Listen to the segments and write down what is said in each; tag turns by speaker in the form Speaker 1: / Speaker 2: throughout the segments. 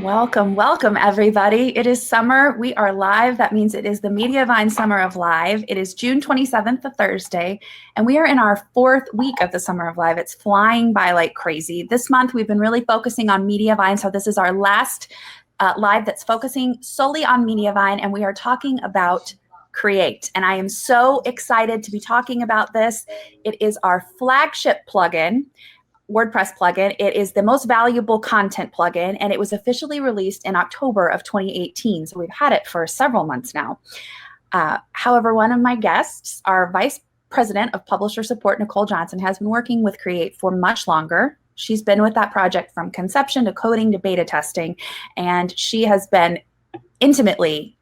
Speaker 1: Welcome, welcome everybody. It is summer. We are live. That means it is the Mediavine Summer of Live. It is June 27th, a Thursday, and we are in our 4th week of the Summer of Live. It's flying by like crazy. This month, we've been really focusing on Mediavine, so this is our last live that's focusing solely on Mediavine, and we are talking about Create. And I am so excited to be talking about this. It is our flagship plugin. WordPress plugin. It is the most valuable content plugin, and it was officially released in October of 2018. So we've had it for several months now. However, one of my guests, our Vice President of Publisher Support, Nicole Johnson, has been working with Create for much longer. She's been with that project from conception to coding to beta testing, and she has been intimately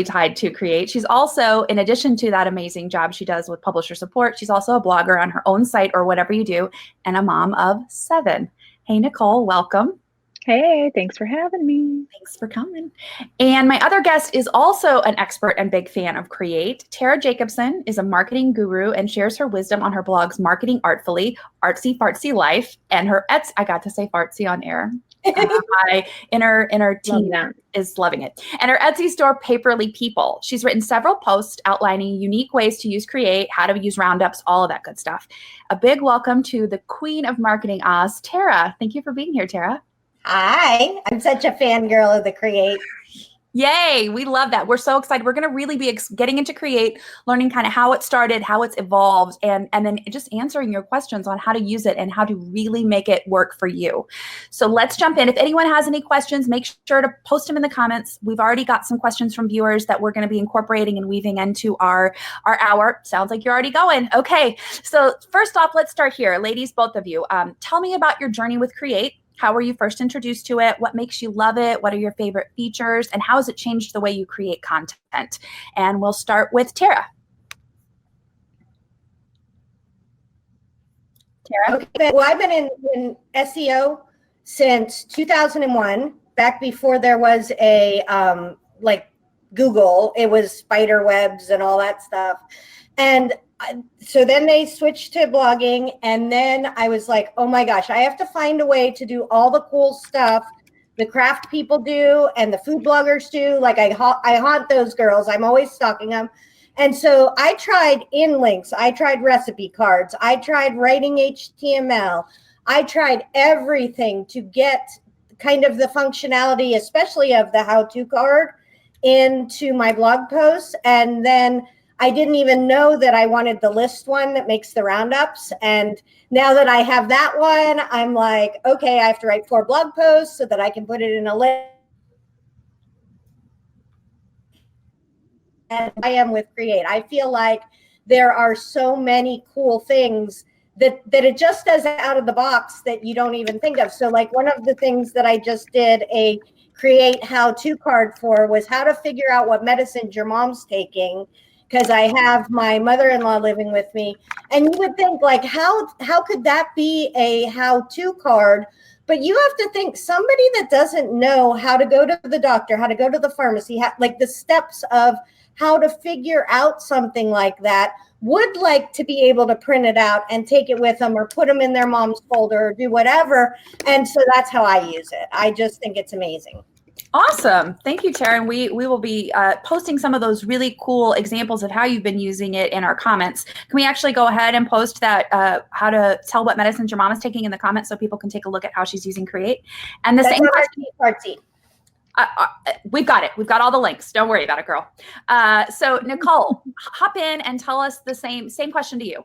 Speaker 1: tied to Create. She's also, in addition to that amazing job she does with publisher support, she's also a blogger on her own site or whatever you do, and a mom of 7. Hey, Nicole, welcome.
Speaker 2: Hey, thanks for having me.
Speaker 1: Thanks for coming. And my other guest is also an expert and big fan of Create. Tara Jacobsen is a marketing guru and shares her wisdom on her blogs Marketing Artfully, Artsy Fartsy Life, and her I got to say fartsy on air. My inner team is loving it. And her Etsy store, Paperly People. She's written several posts outlining unique ways to use Create, how to use roundups, all of that good stuff. A big welcome to the Queen of Marketing Oz, Tara. Thank you for being here, Tara.
Speaker 3: Hi, I'm such a fangirl of the Create.
Speaker 1: Yay, we love that. We're so excited. We're going to really be getting into Create, learning kind of how it started, how it's evolved, and then just answering your questions on how to use it and how to really make it work for you. So let's jump in. If anyone has any questions, make sure to post them in the comments. We've already got some questions from viewers that we're going to be incorporating and weaving into our hour. Sounds like you're already going. Okay, so first off, let's start here. Ladies, both of you, tell me about your journey with Create. How were you first introduced to it? What makes you love it? What are your favorite features? And how has it changed the way you create content? And we'll start with Tara.
Speaker 3: Tara? Okay. Well, I've been in SEO since 2001, back before there was a, like Google. It was spider webs and all that stuff. And so then they switched to blogging, and then I was like, oh my gosh, I have to find a way to do all the cool stuff the craft people do and the food bloggers do. Like I haunt those girls. I'm always stalking them. And so I tried in links. I tried recipe cards. I tried writing HTML. I tried everything to get kind of the functionality, especially of the how-to card, into my blog posts. And then I didn't even know that I wanted the list one that makes the roundups. And now that I have that one, I'm like, okay, I have to write 4 blog posts so that I can put it in a list. And I am with Create. I feel like there are so many cool things that it just does out of the box that you don't even think of. So like one of the things that I just did a Create how-to card for was how to figure out what medicines your mom's taking, because I have my mother-in-law living with me. And you would think, like, how could that be a how-to card? But you have to think somebody that doesn't know how to go to the doctor, how to go to the pharmacy, like the steps of how to figure out something like that, would like to be able to print it out and take it with them or put them in their mom's folder or do whatever. And so that's how I use it. I just think it's amazing.
Speaker 1: Awesome. Thank you, Tara. And we will be posting some of those really cool examples of how you've been using it in our comments. Can we actually go ahead and post that how to tell what medicines your mom is taking in the comments so people can take a look at how she's using Create? And the same question. We've got it. We've got all the links. Don't worry about it, girl. So Nicole, hop in and tell us the same question to you.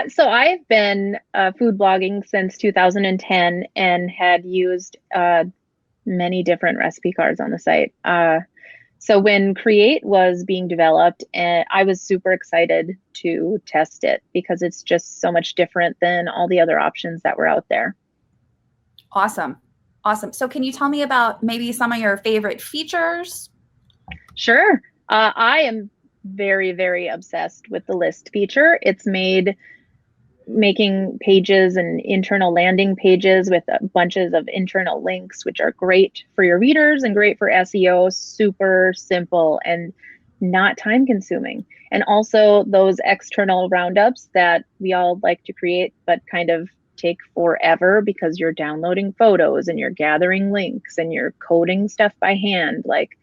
Speaker 2: So I've been food blogging since 2010 and had used many different recipe cards on the site. So when Create was being developed, and I was super excited to test it because it's just so much different than all the other options that were out there.
Speaker 1: Awesome. Awesome. So can you tell me about maybe some of your favorite features?
Speaker 2: Sure. I am very, very obsessed with the list feature. It's made making pages and internal landing pages with bunches of internal links, which are great for your readers and great for SEO, super simple and not time consuming. And also those external roundups that we all like to create, but kind of take forever because you're downloading photos and you're gathering links and you're coding stuff by hand. Like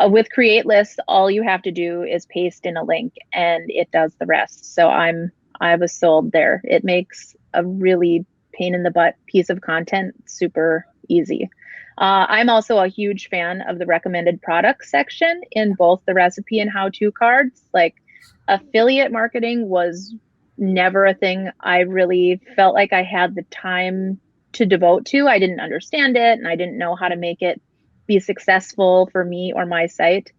Speaker 2: with Create Lists, all you have to do is paste in a link and it does the rest. So I was sold there. It makes a really pain in the butt piece of content super easy. I'm also a huge fan of the recommended products section in both the recipe and how-to cards. Like affiliate marketing was never a thing I really felt like I had the time to devote to. I didn't understand it and I didn't know how to make it be successful for me or my site.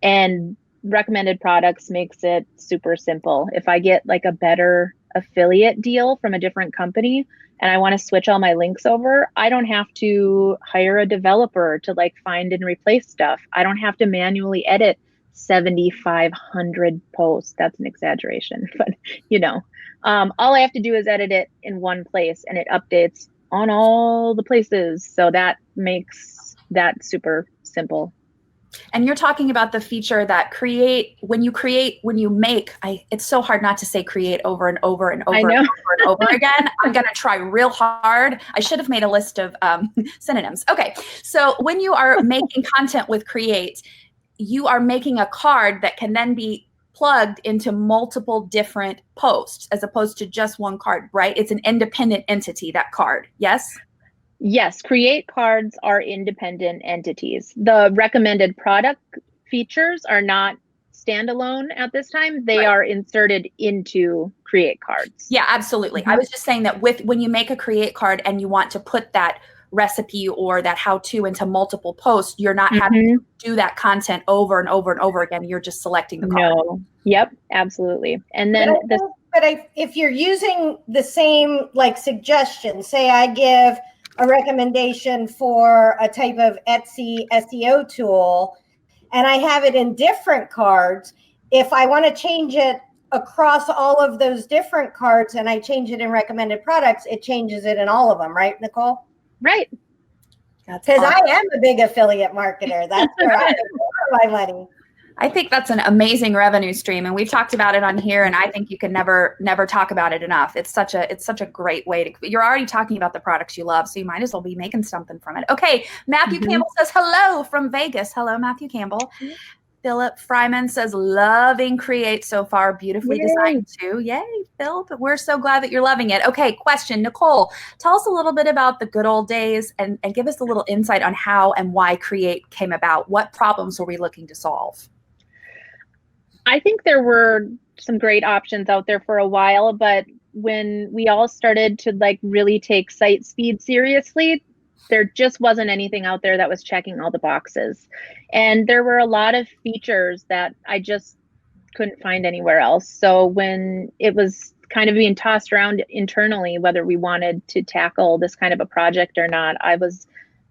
Speaker 2: And recommended products makes it super simple. If I get like a better affiliate deal from a different company and I want to switch all my links over, I don't have to hire a developer to like find and replace stuff. I don't have to manually edit 7,500 posts. That's an exaggeration, but you know, all I have to do is edit it in one place and it updates on all the places. So that makes that super simple.
Speaker 1: And you're talking about the feature that when you make, it's so hard not to say create over and over and over and over and over again. I'm going to try real hard. I should have made a list of synonyms. Okay. So when you are making content with Create, you are making a card that can then be plugged into multiple different posts as opposed to just one card, right? It's an independent entity, that card. Yes?
Speaker 2: Yes, Create cards are independent entities. The recommended product features are not standalone at this time. They are inserted into Create cards.
Speaker 1: Yeah, absolutely. I was just saying that when you make a Create card and you want to put that recipe or that how-to into multiple posts, you're not having to do that content over and over and over again. You're just selecting the card.
Speaker 2: No. Yep, absolutely. And then
Speaker 3: if you're using the same like suggestion, say I give a recommendation for a type of Etsy SEO tool, and I have it in different cards. If I want to change it across all of those different cards and I change it in recommended products, it changes it in all of them, right, Nicole?
Speaker 2: Right.
Speaker 3: Because I am a big affiliate marketer. That's where I make my money.
Speaker 1: I think that's an amazing revenue stream, and we've talked about it on here, and I think you can never talk about it enough. It's such a great way to. You're already talking about the products you love, so you might as well be making something from it. Okay, Matthew Campbell says hello from Vegas. Hello, Matthew Campbell. Philip Fryman says loving Create so far, beautifully designed too. Yay, Phil! But we're so glad that you're loving it. Okay, question, Nicole. Tell us a little bit about the good old days and give us a little insight on how and why Create came about. What problems were we looking to solve?
Speaker 2: I think there were some great options out there for a while, but when we all started to like really take site speed seriously, there just wasn't anything out there that was checking all the boxes. And there were a lot of features that I just couldn't find anywhere else. So when it was kind of being tossed around internally, whether we wanted to tackle this kind of a project or not, I was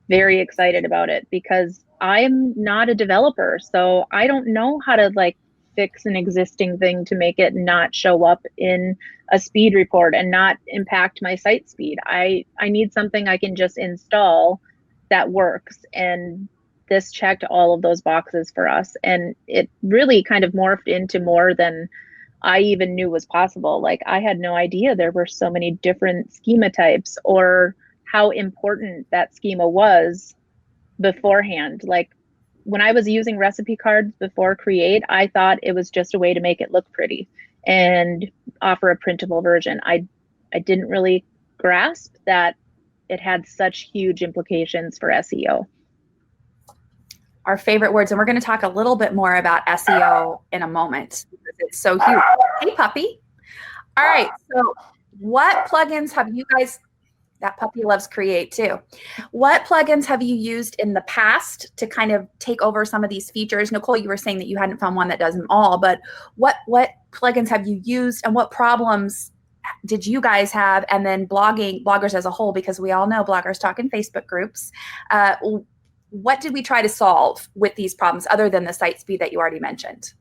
Speaker 2: very excited about it because I'm not a developer. So I don't know how to like fix an existing thing to make it not show up in a speed report and not impact my site speed. I need something I can just install that works. And this checked all of those boxes for us. And it really kind of morphed into more than I even knew was possible. Like I had no idea there were so many different schema types or how important that schema was beforehand. Like when I was using recipe cards before Create, I thought it was just a way to make it look pretty and offer a printable version. I didn't really grasp that it had such huge implications for SEO.
Speaker 1: Our favorite words, and we're going to talk a little bit more about SEO in a moment because it's so huge. Hey, puppy. All right, so what plugins have you guys, that puppy loves Create too. What plugins have you used in the past to kind of take over some of these features? Nicole, you were saying that you hadn't found one that does them all, but what plugins have you used and what problems did you guys have? And then bloggers as a whole, because we all know bloggers talk in Facebook groups. What did we try to solve with these problems other than the site speed that you already mentioned?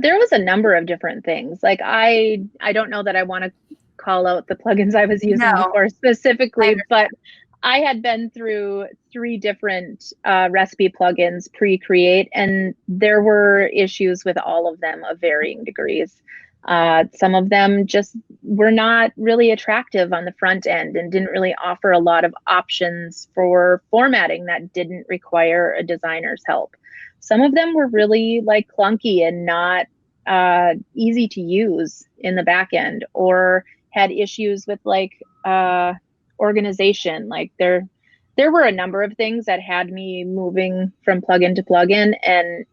Speaker 2: There was a number of different things. Like I don't know that I want to call out the plugins I was using before specifically, but I had been through 3 different recipe plugins pre-Create, and there were issues with all of them of varying degrees. Some of them just were not really attractive on the front end and didn't really offer a lot of options for formatting that didn't require a designer's help. Some of them were really like clunky and not easy to use in the back end, or had issues with like organization. Like there were a number of things that had me moving from plugin to plugin, and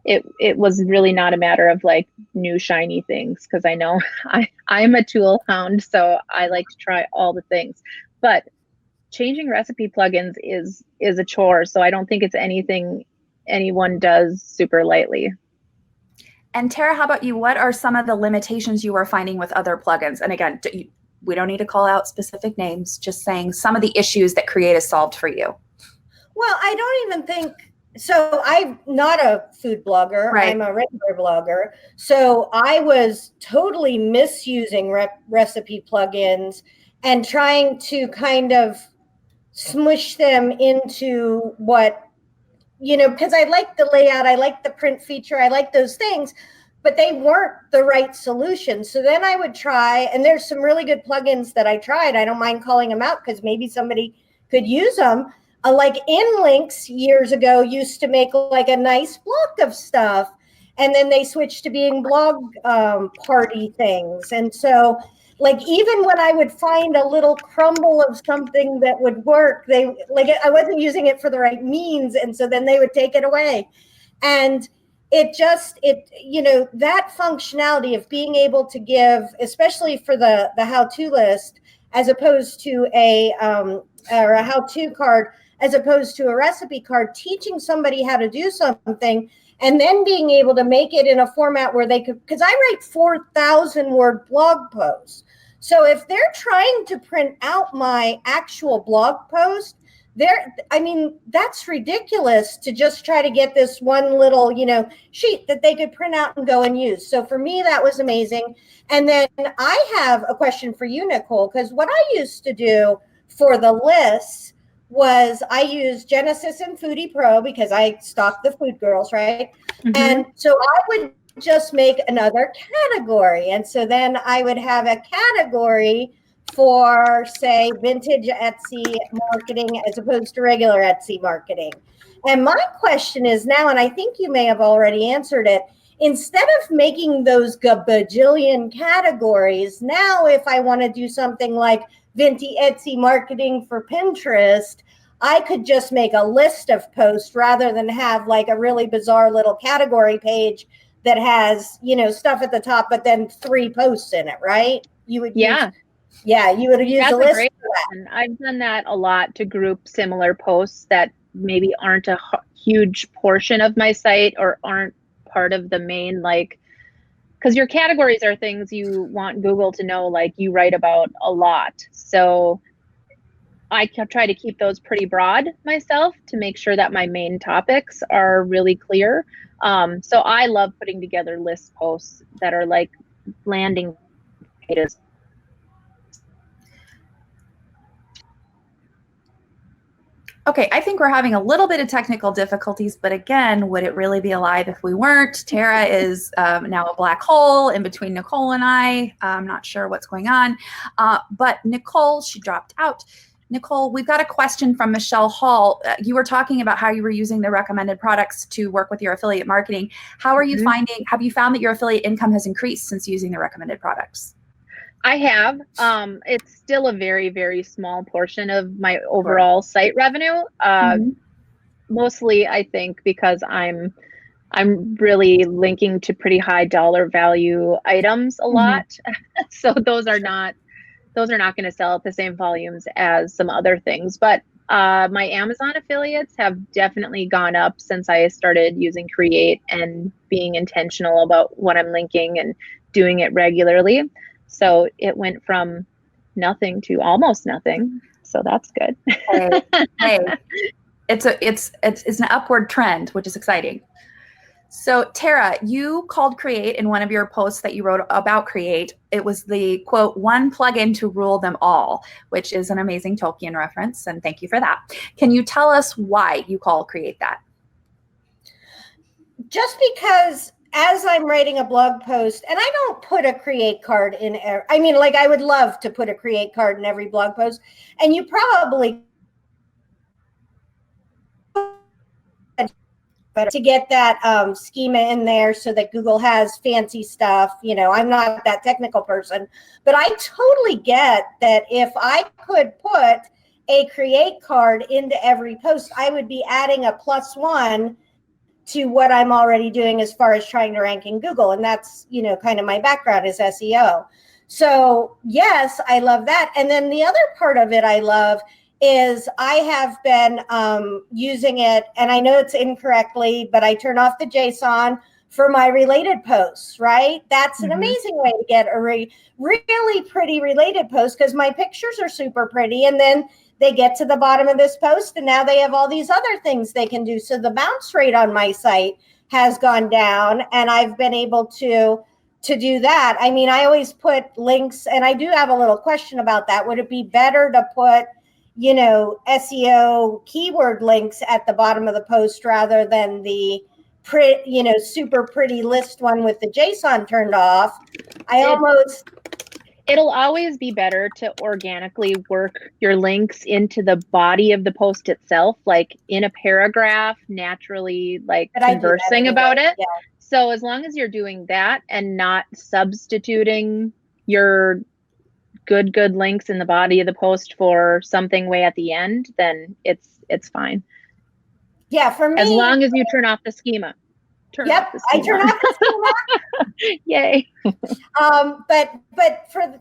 Speaker 2: it was really not a matter of like new shiny things, because I know I'm a tool hound, so I like to try all the things. But changing recipe plugins is a chore, so I don't think it's anything anyone does super lightly.
Speaker 1: And Tara, how about you? What are some of the limitations you are finding with other plugins? And again, we don't need to call out specific names, just saying some of the issues that Create has solved for you.
Speaker 3: Well, I don't even think so. I'm not a food blogger.
Speaker 1: Right.
Speaker 3: I'm a regular blogger. So I was totally misusing recipe plugins and trying to kind of smush them into what, because I like the layout, I like the print feature, I like those things, but they weren't the right solution. So then I would try, and there's some really good plugins that I tried. I don't mind calling them out because maybe somebody could use them. Like InLinks years ago used to make like a nice block of stuff, and then they switched to being blog party things. And so like even when I would find a little crumble of something that would work, I wasn't using it for the right means, and so then they would take it away. And that functionality of being able to give, especially for the how-to list, as opposed to or a how-to card, as opposed to a recipe card, teaching somebody how to do something, and then being able to make it in a format where they could, because I write 4,000 word blog posts. So if they're trying to print out my actual blog post, that's ridiculous to just try to get this one little, sheet that they could print out and go and use. So for me, that was amazing. And then I have a question for you, Nicole, because what I used to do for the lists was I used Genesis and Foodie Pro because I stocked the Food Girls, right? Mm-hmm. And so I would just make another category. And so then I would have a category for, say, vintage Etsy marketing as opposed to regular Etsy marketing. And my question is now, and I think you may have already answered it, instead of making those gabajillion categories, now if I want to do something like vintage Etsy marketing for Pinterest, I could just make a list of posts rather than have like a really bizarre little category page that has, stuff at the top, but then 3 posts in it, right? You would use a list for that.
Speaker 2: I've done that a lot to group similar posts that maybe aren't a huge portion of my site or aren't part of the main, like, because your categories are things you want Google to know, like you write about a lot. So I try to keep those pretty broad myself to make sure that my main topics are really clear. So I love putting together list posts that are like landing pages.
Speaker 1: Okay, I think we're having a little bit of technical difficulties, but again, would it really be alive if we weren't? Tara is now a black hole in between Nicole and I. I'm not sure what's going on, but Nicole, she dropped out. Nicole, we've got a question from Michelle Hall. You were talking about how you were using the recommended products to work with your affiliate marketing. How are you finding, have you found that your affiliate income has increased since using the recommended products?
Speaker 2: I have. It's still a very, very small portion of my overall site revenue. Mostly, I think, because I'm really linking to pretty high dollar value items a lot. So those are not going to sell at the same volumes as some other things. But my Amazon affiliates have definitely gone up since I started using Create and being intentional about what I'm linking and doing it regularly. So it went from nothing to almost nothing. So that's good.
Speaker 1: Hey, it's an upward trend, which is exciting. So Tara, you called Create in one of your posts that you wrote about Create. It was the quote, "one plugin to rule them all," which is an amazing Tolkien reference. And thank you for that. Can you tell us why you call Create that?
Speaker 3: Just because as I'm writing a blog post, and I don't put a create card in, I mean, like I would love to put a create card in every blog post, and you probably to get that schema in there so that Google has fancy stuff. You know, I'm not that technical person, but I totally get that if I could put a create card into every post, I would be adding a +1 to what I'm already doing as far as trying to rank in Google. And that's, you know, kind of my background is SEO. So yes, I love that. And then the other part of it I love is I have been using it, and I know it's incorrectly, but I turn off the JSON for my related posts, right? That's an amazing way to get a really pretty related post, because my pictures are super pretty, and then they get to the bottom of this post and now they have all these other things they can do. So the bounce rate on my site has gone down, and I've been able to do that. I mean, I always put links, and I do have a little question about that. Would it be better to put, you know, SEO keyword links at the bottom of the post rather than the super pretty list one with the JSON turned off?
Speaker 2: It'll always be better to organically work your links into the body of the post itself, like in a paragraph, naturally, like conversing about it. Yeah. So as long as you're doing that and not substituting your good links in the body of the post for something way at the end, then it's fine.
Speaker 3: Yeah, for me,
Speaker 2: as long as you turn off the schema.
Speaker 3: I turn off the schema.
Speaker 2: Yay.
Speaker 3: But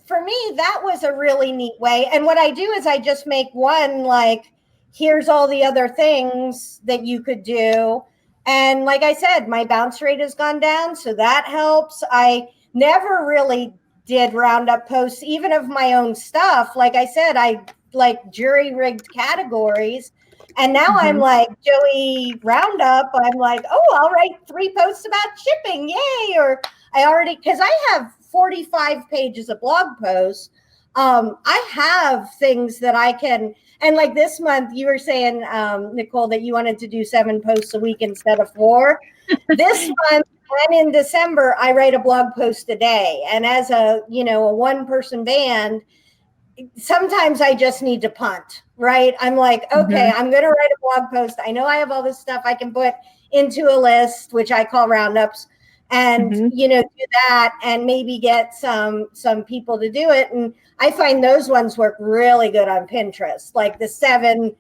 Speaker 3: for me, that was a really neat way. And what I do is I just make one, like, here's all the other things that you could do. And like I said, my bounce rate has gone down, so that helps. I never really did roundup posts, even of my own stuff. Like I said, I like jury-rigged categories. And now I'm like Joey Roundup. I'm like, oh, I'll write 3 posts about shipping. Yay. Or because I have 45 pages of blog posts. I have things that I can, and like this month you were saying, Nicole, that you wanted to do 7 posts a week instead of 4. This month and in December, I write a blog post a day. And as a 1-person band, sometimes I just need to punt, right? I'm like, okay, I'm going to write a blog post. I know I have all this stuff I can put into a list, which I call roundups, and, do that and maybe get some people to do it. And I find those ones work really good on Pinterest, like the seven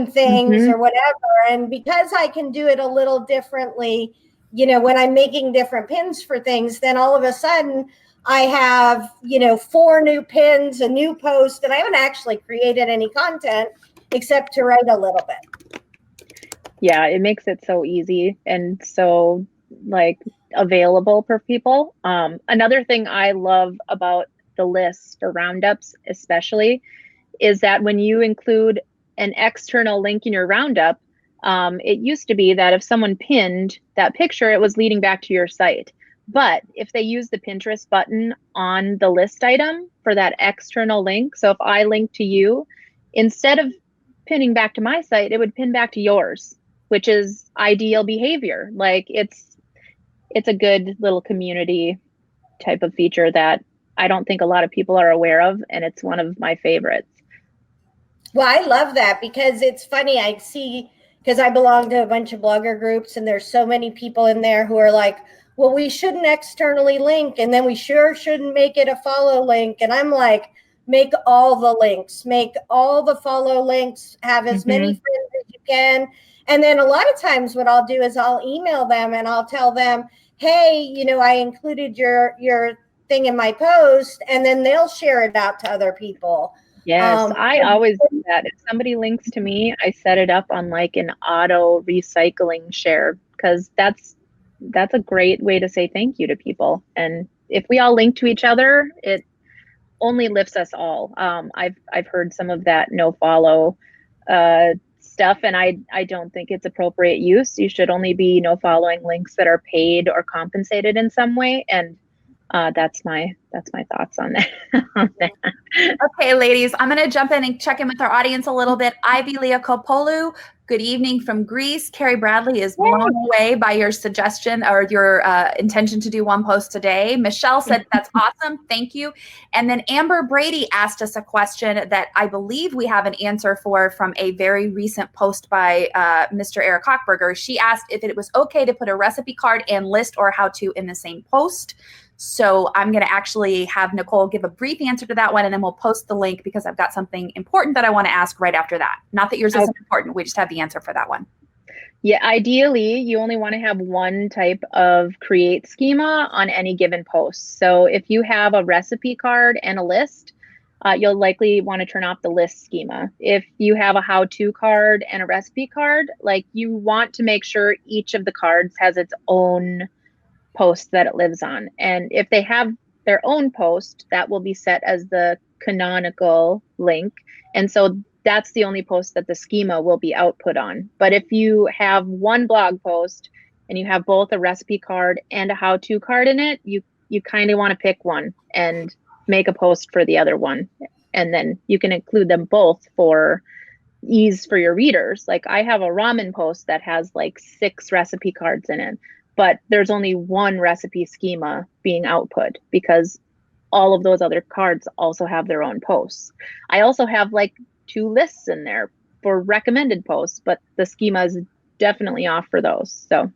Speaker 3: things or whatever. And because I can do it a little differently, when I'm making different pins for things, then all of a sudden I have, 4 new pins, a new post, and I haven't actually created any content except to write a little bit.
Speaker 2: Yeah, it makes it so easy and so available for people. Another thing I love about the list for roundups, especially, is that when you include an external link in your roundup, it used to be that if someone pinned that picture, it was leading back to your site. But if they use the Pinterest button on the list item for that external link, so if I link to you, instead of pinning back to my site, it would pin back to yours, which is ideal behavior. Like it's a good little community type of feature that I don't think a lot of people are aware of, and it's one of my favorites.
Speaker 3: Well, I love that because it's funny. I see, because I belong to a bunch of blogger groups, and there's so many people in there who are like, well, we shouldn't externally link, and then we sure shouldn't make it a follow link. And I'm like, make all the links, make all the follow links, have as many friends as you can. And then a lot of times what I'll do is I'll email them and I'll tell them, hey, I included your thing in my post, and then they'll share it out to other people.
Speaker 2: Yes, I always do that. If somebody links to me, I set it up on like an auto recycling share, because that's a great way to say thank you to people. And if we all link to each other, it only lifts us all. I've heard some of that no follow stuff, and I don't think it's appropriate use. You should only be no following links that are paid or compensated in some way. And That's my thoughts on that. on that.
Speaker 1: Okay, ladies, I'm going to jump in and check in with our audience a little bit. Ivy Leokopoulou, good evening from Greece. Carrie Bradley is blown away by your suggestion or your intention to do one post today. Michelle said, that's awesome. Thank you. And then Amber Brady asked us a question that I believe we have an answer for from a very recent post by Mr. Eric Hochberger. She asked if it was okay to put a recipe card and list or how-to in the same post. So I'm going to actually have Nicole give a brief answer to that one, and then we'll post the link because I've got something important that I want to ask right after that. Not that yours isn't important. We just have the answer for that one.
Speaker 2: Yeah, ideally, you only want to have one type of create schema on any given post. So if you have a recipe card and a list, you'll likely want to turn off the list schema. If you have a how-to card and a recipe card, like you want to make sure each of the cards has its own post that it lives on. And if they have their own post, that will be set as the canonical link. And so that's the only post that the schema will be output on. But if you have one blog post and you have both a recipe card and a how-to card in it, you kind of want to pick one and make a post for the other one. And then you can include them both for ease for your readers. Like I have a ramen post that has like 6 recipe cards in it, but there's only one recipe schema being output because all of those other cards also have their own posts. I also have like 2 lists in there for recommended posts, but the schema is definitely off for those. So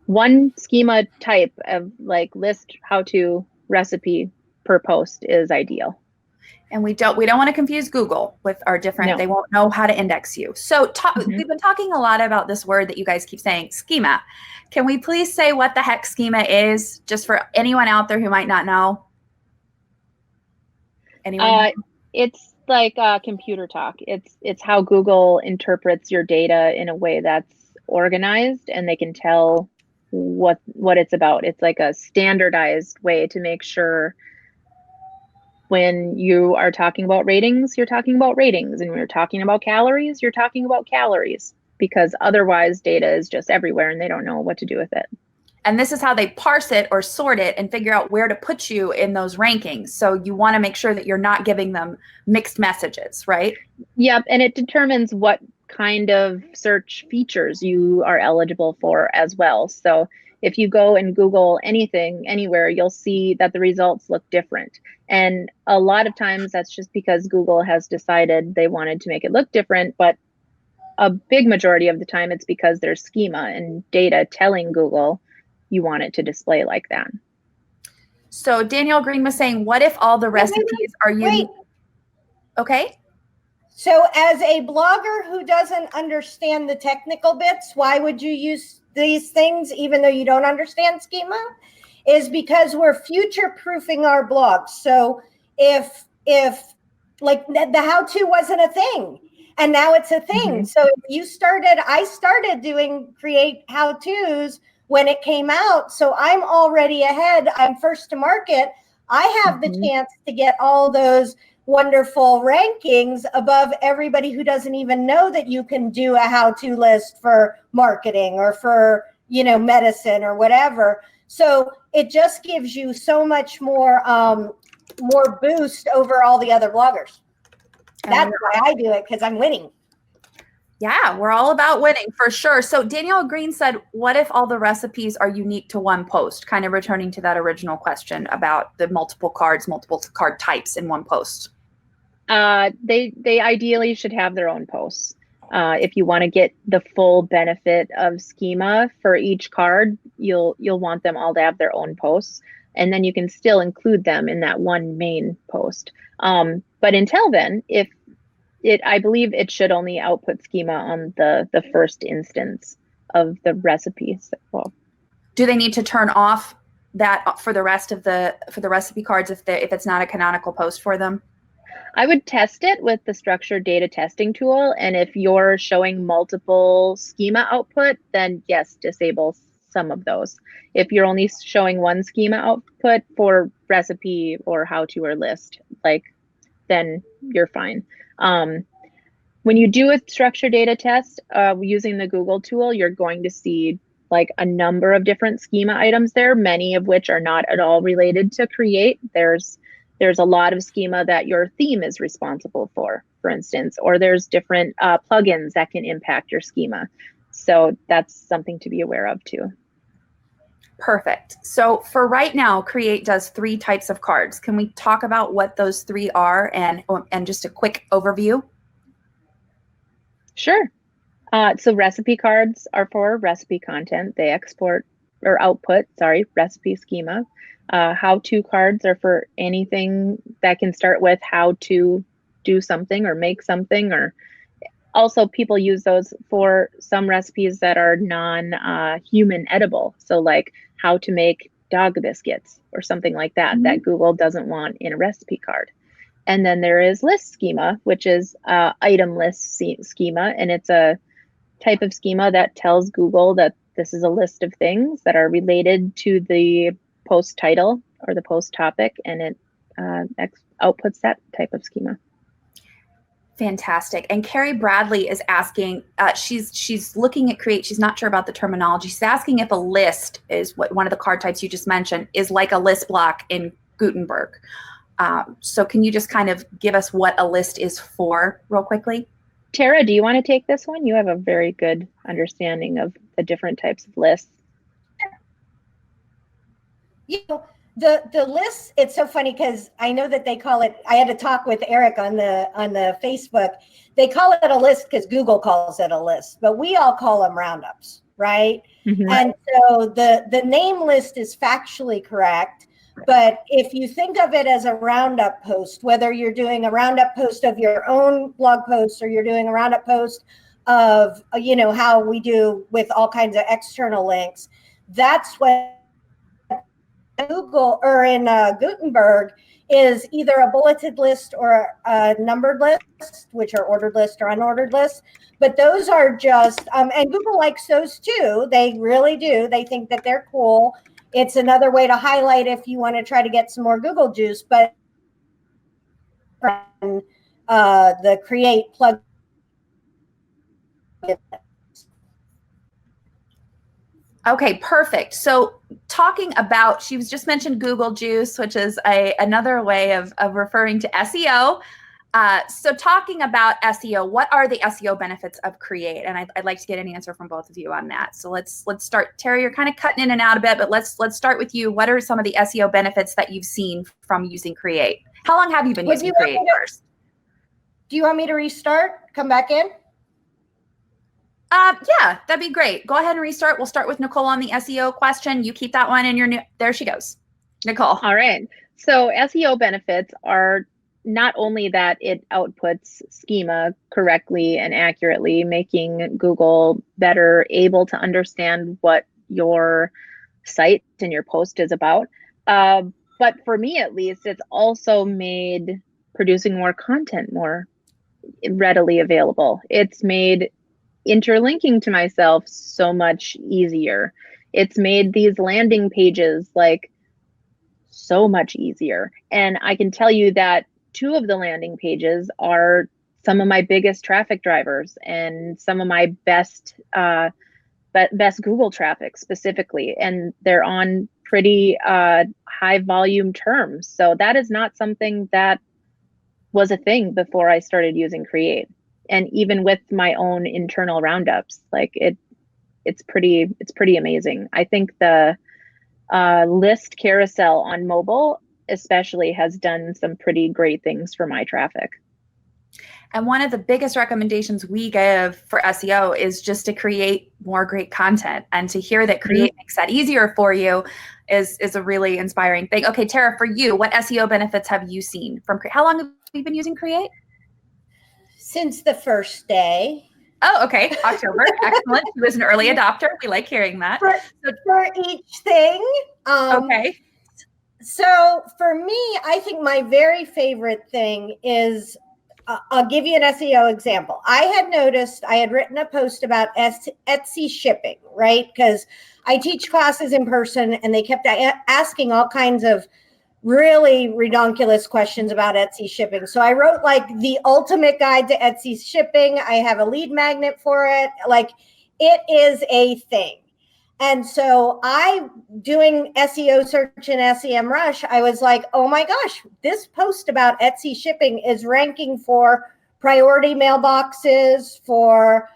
Speaker 2: one schema type of like list, how to, recipe per post is ideal.
Speaker 1: And we don't want to confuse Google with our different,
Speaker 2: No.
Speaker 1: They won't know how to index you. So we've been talking a lot about this word that you guys keep saying, schema. Can we please say what the heck schema is, just for anyone out there who might not know? Anyone?
Speaker 2: It's like computer talk. It's how Google interprets your data in a way that's organized and they can tell what it's about. It's like a standardized way to make sure when you are talking about ratings, you're talking about ratings. And when you're talking about calories, you're talking about calories, because otherwise data is just everywhere and they don't know what to do with it.
Speaker 1: And this is how they parse it or sort it and figure out where to put you in those rankings. So you want to make sure that you're not giving them mixed messages, right?
Speaker 2: Yep. And it determines what kind of search features you are eligible for as well. So if you go and Google anything, anywhere, you'll see that the results look different. And a lot of times that's just because Google has decided they wanted to make it look different. But a big majority of the time, it's because there's schema and data telling Google you want it to display like that.
Speaker 1: So Danielle Green was saying, what if all the recipes are unique? Okay.
Speaker 3: So as a blogger who doesn't understand the technical bits, why would you use these things even though you don't understand schema? Is because we're future-proofing our blogs. So if like the how-to wasn't a thing and now it's a thing. So if I started doing create how-tos when it came out. So I'm already ahead. I'm first to market. I have the chance to get all those wonderful rankings above everybody who doesn't even know that you can do a how-to list for marketing or for, medicine or whatever. So it just gives you so much more boost over all the other bloggers. That's why I do it, because I'm winning.
Speaker 1: Yeah, we're all about winning for sure. So Danielle Green said, what if all the recipes are unique to one post? Kind of returning to that original question about the multiple card types in one post.
Speaker 2: They ideally should have their own posts. If you want to get the full benefit of schema for each card, you'll want them all to have their own posts, and then you can still include them in that one main post. But until then, I believe it should only output schema on the first instance of the recipe. So,
Speaker 1: do they need to turn off that for the rest of for the recipe cards if it's not a canonical post for them?
Speaker 2: I would test it with the structured data testing tool. And if you're showing multiple schema output, then yes, disable some of those. If you're only showing one schema output for recipe or how to or list, then you're fine. When you do a structured data test using the Google tool, you're going to see like a number of different schema items there, many of which are not at all related to Create. There's a lot of schema that your theme is responsible for instance, or there's different plugins that can impact your schema. So that's something to be aware of too.
Speaker 1: Perfect. So for right now, Create does 3 types of cards. Can we talk about what those 3 are and just a quick overview?
Speaker 2: Sure. So recipe cards are for recipe content. They output recipe schema. How-to cards are for anything that can start with how to do something or make something, or also people use those for some recipes that are non-human edible. So like how to make dog biscuits or something like that, that Google doesn't want in a recipe card. And then there is list schema, which is item list schema. And it's a type of schema that tells Google that this is a list of things that are related to the post title or the post topic, and it outputs that type of schema.
Speaker 1: Fantastic. And Carrie Bradley is asking, she's looking at Create. She's not sure about the terminology. She's asking if a list is what one of the card types you just mentioned is like a list block in Gutenberg. So can you just kind of give us what a list is for real quickly?
Speaker 2: Tara, do you want to take this one? You have a very good understanding of the different types of lists.
Speaker 3: You know, the lists, it's so funny because I know that they call it, I had a talk with Eric on the Facebook. They call it a list because Google calls it a list, but we all call them roundups, right? Mm-hmm. And so the name list is factually correct. But if you think of it as a roundup post, whether you're doing a roundup post of your own blog posts or you're doing a roundup post of, how we do with all kinds of external links, that's what Google or in Gutenberg is either a bulleted list or a numbered list, which are ordered lists or unordered lists. But those are just, and Google likes those too. They really do. They think that they're cool. It's another way to highlight if you want to try to get some more Google juice, but the Create plugin.
Speaker 1: Okay, perfect. So talking about, she was just mentioned Google Juice, which is another way of referring to SEO. So talking about SEO, what are the SEO benefits of Create? And I'd like to get an answer from both of you on that. So let's start. Terry, you're kind of cutting in and out a bit, but let's start with you. What are some of the SEO benefits that you've seen from using Create? How long have you been using Create first?
Speaker 3: Do you want me to restart? Come back in?
Speaker 1: Yeah, that'd be great. Go ahead and restart. We'll start with Nicole on the SEO question. You keep that one in your there she goes. Nicole.
Speaker 2: All right. So SEO benefits are not only that it outputs schema correctly and accurately, making Google better able to understand what your site and your post is about. But for me, at least, it's also made producing more content more readily available. It's made interlinking to myself so much easier. It's made these landing pages like so much easier. And I can tell you that 2 of the landing pages are some of my biggest traffic drivers and some of my best Google traffic specifically. And they're on pretty high volume terms. So that is not something that was a thing before I started using Create. And even with my own internal roundups, like it's pretty amazing. I think the list carousel on mobile especially has done some pretty great things for my traffic.
Speaker 1: And one of the biggest recommendations we give for SEO is just to create more great content, and to hear that Create makes that easier for you is a really inspiring thing. Okay, Tara, for you, what SEO benefits have you seen from Create? How long have you been using Create?
Speaker 3: Since the first day.
Speaker 1: Oh, okay. October. Excellent. She was an early adopter. We like hearing that.
Speaker 3: For each thing.
Speaker 1: Okay.
Speaker 3: So for me, I think my very favorite thing is, I'll give you an SEO example. I had noticed, I had written a post about Etsy shipping, right? Because I teach classes in person and they kept asking all kinds of really redonkulous questions about Etsy shipping. So I wrote like the ultimate guide to Etsy shipping. I have a lead magnet for it. Like, it is a thing. And so doing SEO search and SEMrush, I was like, oh my gosh, this post about Etsy shipping is ranking for priority mailboxes, for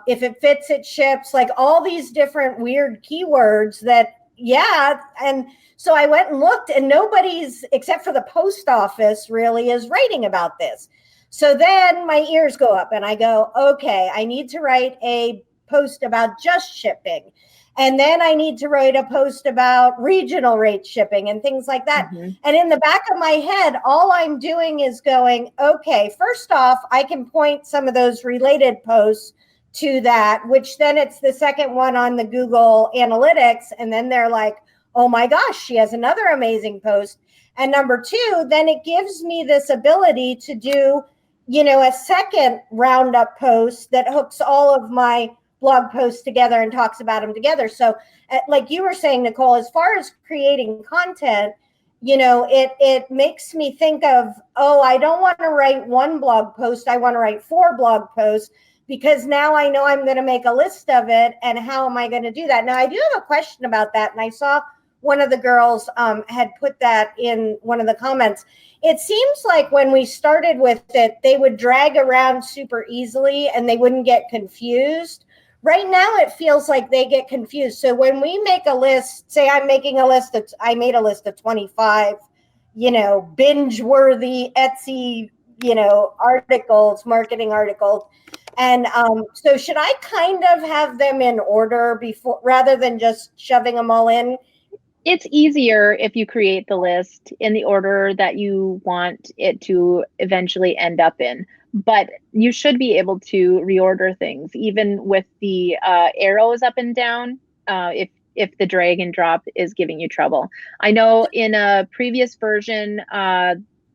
Speaker 3: if it fits, it ships, like all these different weird keywords that, yeah. And so I went and looked, and nobody's, except for the post office, really is writing about this. So then my ears go up and I go, okay, I need to write a post about just shipping. And then I need to write a post about regional rate shipping and things like that.
Speaker 2: Mm-hmm.
Speaker 3: And in the back of my head, all I'm doing is going, okay, first off, I can point some of those related posts to that, which then it's the second one on the Google Analytics. And then they're like, oh my gosh, she has another amazing post. And number two, then it gives me this ability to do, a second roundup post that hooks all of my blog posts together and talks about them together. So like you were saying, Nicole, as far as creating content, it makes me think of, oh, I don't want to write one blog post. I want to write 4 blog posts, because now I know I'm going to make a list of it. And how am I going to do that? Now, I do have a question about that. And I saw one of the girls had put that in one of the comments. It seems like when we started with it, they would drag around super easily and they wouldn't get confused. Right now, it feels like they get confused. So when we make a list, say I made a list of 25, binge-worthy Etsy, articles, marketing articles. And so should I kind of have them in order before, rather than just shoving them all in?
Speaker 2: It's easier if you create the list in the order that you want it to eventually end up in. But you should be able to reorder things, even with the arrows up and down, if the drag and drop is giving you trouble. I know in a previous version,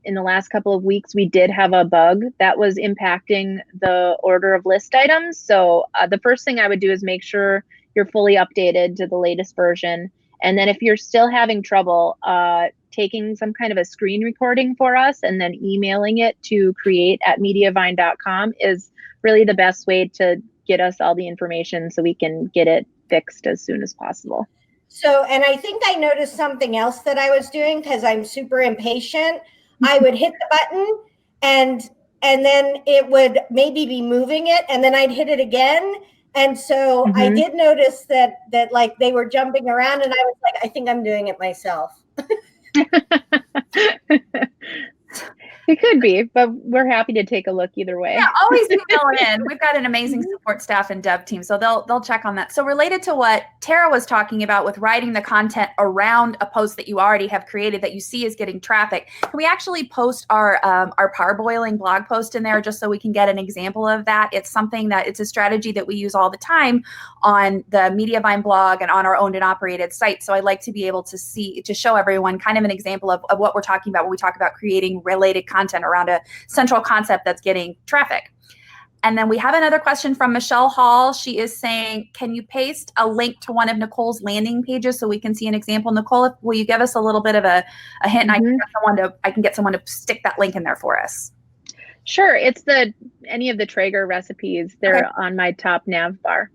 Speaker 2: in the last couple of weeks, we did have a bug that was impacting the order of list items. So the first thing I would do is make sure you're fully updated to the latest version. And then if you're still having trouble, taking some kind of a screen recording for us and then emailing it to create@mediavine.com is really the best way to get us all the information so we can get it fixed as soon as possible.
Speaker 3: So, and I think I noticed something else that I was doing, because I'm super impatient. I would hit the button and then it would maybe be moving it, and then I'd hit it again. And so I did notice that like they were jumping around, and I was like, I think I'm doing it myself.
Speaker 2: It could be, but we're happy to take a look either way.
Speaker 1: Yeah, always email in. We've got an amazing support staff and dev team, so they'll check on that. So related to what Tara was talking about with writing the content around a post that you already have created that you see is getting traffic, can we actually post our parboiling blog post in there just so we can get an example of that? It's a strategy that we use all the time on the Mediavine blog and on our owned and operated site. So I'd like to be able to show everyone kind of an example of what we're talking about when we talk about creating related content around a central concept that's getting traffic. And then we have another question from Michelle Hall. She is saying, can you paste a link to one of Nicole's landing pages so we can see an example? Nicole, will you give us a little bit of a hint? And I can get someone to stick that link in there for us.
Speaker 2: Sure. It's any of the Traeger recipes. They're on my top nav bar.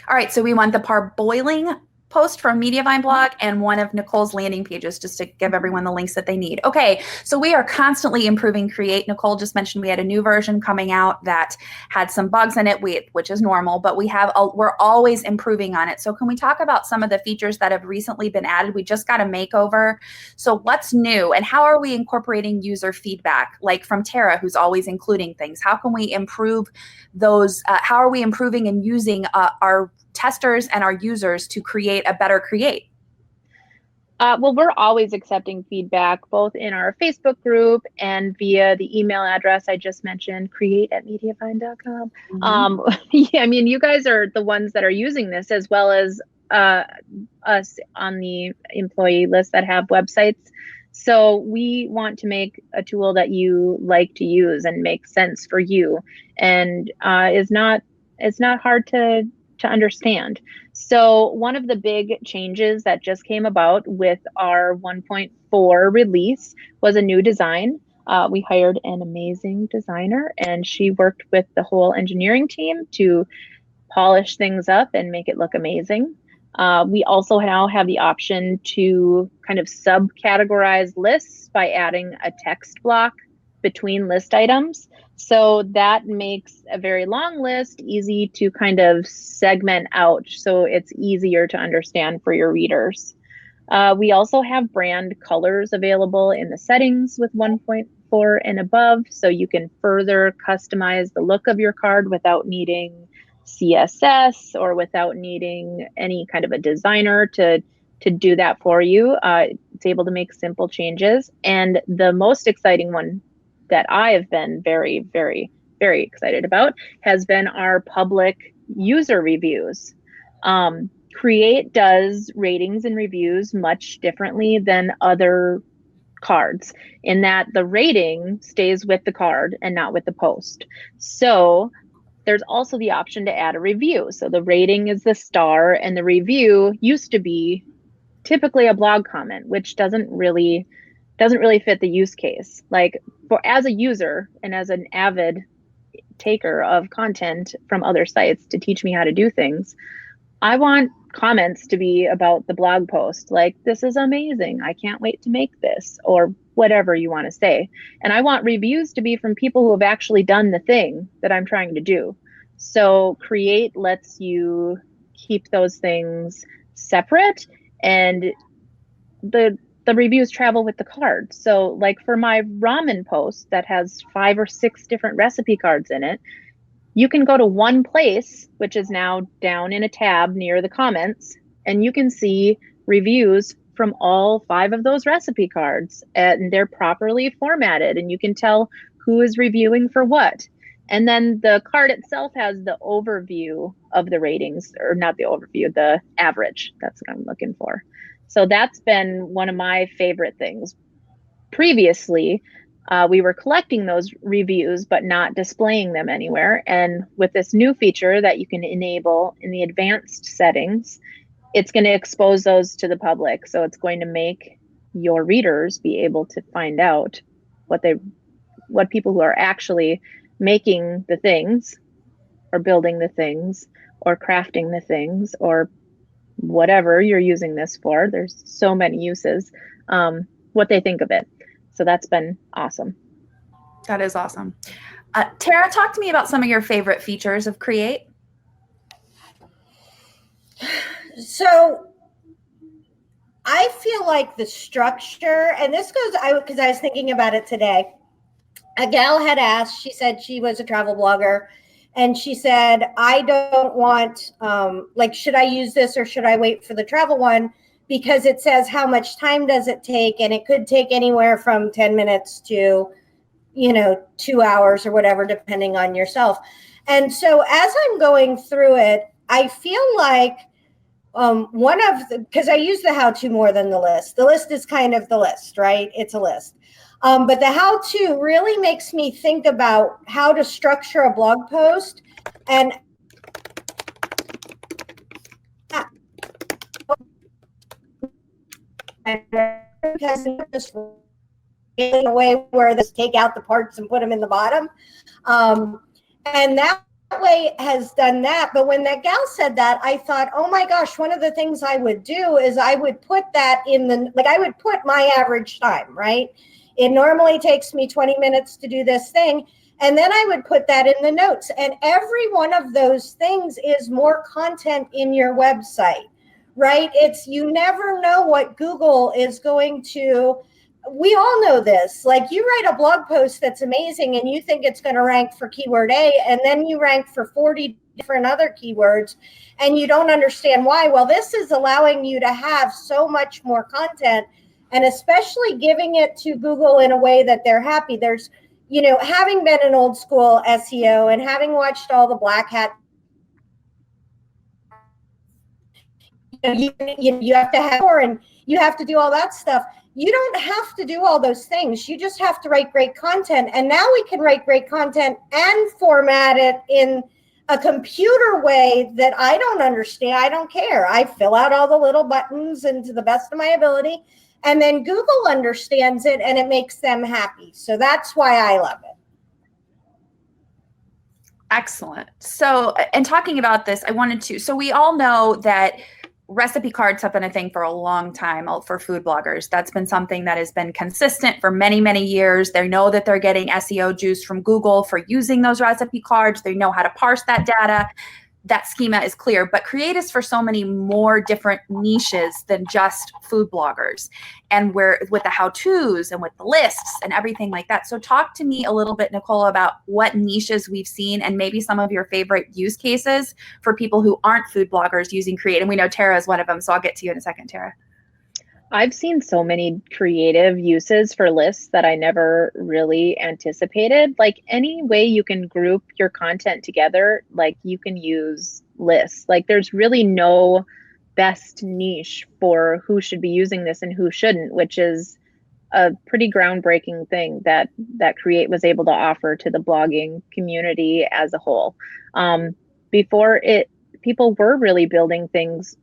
Speaker 1: All right. So we want the parboiling post from Mediavine blog and one of Nicole's landing pages, just to give everyone the links that they need. Okay, so we are constantly improving Create. Nicole just mentioned we had a new version coming out that had some bugs in it, which is normal, but we're always improving on it. So can we talk about some of the features that have recently been added? We just got a makeover. So what's new and how are we incorporating user feedback, like from Tara, who's always including things? How can we improve those? How are we improving and using our testers and our users to create a better Create?
Speaker 2: Well, we're always accepting feedback, both in our Facebook group and via the email address I just mentioned, create@mediavine.com. Yeah, I mean, you guys are the ones that are using this, as well as us on the employee list that have websites. So we want to make a tool that you like to use and makes sense for you, and it's not hard to understand. So one of the big changes that just came about with our 1.4 release was a new design. We hired an amazing designer, and she worked with the whole engineering team to polish things up and make it look amazing. We also now have the option to kind of subcategorize lists by adding a text block between list items. So that makes a very long list easy to kind of segment out, so it's easier to understand for your readers. We also have brand colors available in the settings with 1.4 and above, so you can further customize the look of your card without needing CSS or without needing any kind of a designer to do that for you. It's able to make simple changes. And the most exciting one that I have been very, very, very excited about has been our public user reviews. Create does ratings and reviews much differently than other cards in that the rating stays with the card and not with the post. So there's also the option to add a review. So the rating is the star and the review used to be typically a blog comment, which doesn't really fit the use case. Like as a user and as an avid taker of content from other sites to teach me how to do things, I want comments to be about the blog post, like, this is amazing, I can't wait to make this, or whatever you want to say. And I want reviews to be from people who have actually done the thing that I'm trying to do. So Create lets you keep those things separate, and the reviews travel with the card. So like for my ramen post that has 5 or 6 different recipe cards in it, you can go to one place, which is now down in a tab near the comments, and you can see reviews from all 5 of those recipe cards, and they're properly formatted, and you can tell who is reviewing for what. And then the card itself has the overview of the ratings, or not the overview, the average. That's what I'm looking for. So that's been one of my favorite things. Previously, we were collecting those reviews but not displaying them anywhere. And with this new feature that you can enable in the advanced settings, it's going to expose those to the public. So it's going to make your readers be able to find out what people who are actually making the things or building the things or crafting the things or whatever you're using this for. There's so many uses, what they think of it. So that's been awesome.
Speaker 1: That is awesome. Tara, talk to me about some of your favorite features of Create.
Speaker 3: So I feel like the structure, and this goes, because I was thinking about it today. A gal had asked, she said she was a travel blogger, and she said, I don't want, should I use this or should I wait for the travel one? Because it says how much time does it take, and it could take anywhere from 10 minutes to 2 hours or whatever, depending on yourself. And so as I'm going through it, I feel like because I use the how-to more than the list. The list is kind of the list, right? It's a list. But the how-to really makes me think about how to structure a blog post and because just in a way where they take out the parts and put them in the bottom. And that way has done that. But when that gal said that, I thought, oh my gosh, one of the things I would do is I would put that I would put my average time, right? It normally takes me 20 minutes to do this thing. And then I would put that in the notes. And every one of those things is more content in your website, right? You never know what Google is going to. We all know this. Like, you write a blog post that's amazing and you think it's going to rank for keyword A, and then you rank for 40 different other keywords and you don't understand why. Well, this is allowing you to have so much more content, and especially giving it to Google in a way that they're happy. There's, having been an old school SEO and having watched all the black hat, you have to have more and you have to do all that stuff. You don't have to do all those things. You just have to write great content. And now we can write great content and format it in a computer way that I don't understand. I don't care. I fill out all the little buttons and to the best of my ability. And then Google understands it and it makes them happy. So that's why I love it.
Speaker 1: Excellent. So, and talking about this, so we all know that recipe cards have been a thing for a long time for food bloggers. That's been something that has been consistent for many, many years. They know that they're getting SEO juice from Google for using those recipe cards. They know how to parse that data. That schema is clear, but Create is for so many more different niches than just food bloggers, and where with the how-tos and with the lists and everything like that. So talk to me a little bit, Nicole, about what niches we've seen and maybe some of your favorite use cases for people who aren't food bloggers using Create. And we know Tara is one of them, so I'll get to you in a second, Tara.
Speaker 2: I've seen so many creative uses for lists that I never really anticipated. Like any way you can group your content together, like you can use lists. Like there's really no best niche for who should be using this and who shouldn't, which is a pretty groundbreaking thing that Create was able to offer to the blogging community as a whole. Before it, people were really building things